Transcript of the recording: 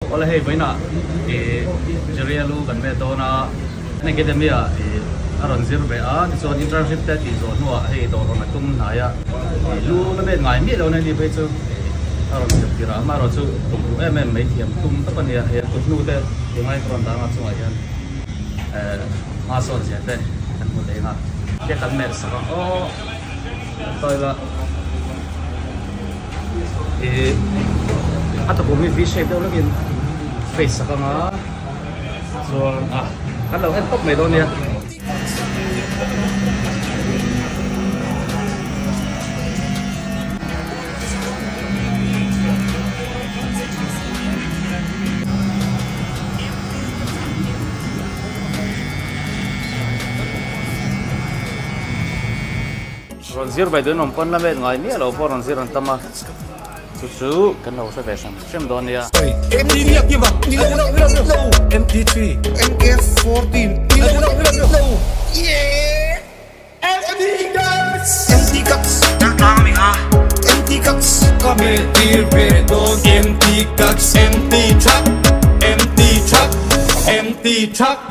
Ola hey boina Jeria lu kan me to na academia aron zir be a so internship ta ti zo no hey to ron tum na ya lu na be ngai mi lo na ni be chu aron zir ti ra ma ro chu tum em mai thiam tum ta pan ya tu nu te ti mai kron da ma chu ai yan ma so je te kan mu le na ke kan me sa o toi la atau bumi V-shape đâu lagi face ka nga so kan daw top may doon niya Ronzir by doon pon lamet ngai ni alo po ronzir ang tama Susu kan đâu sẽ về sang xem đó nè. MP3, MK14, yeah. MD cuts, MD cuts, come here, MD cuts, MD truck, MD truck, MD truck.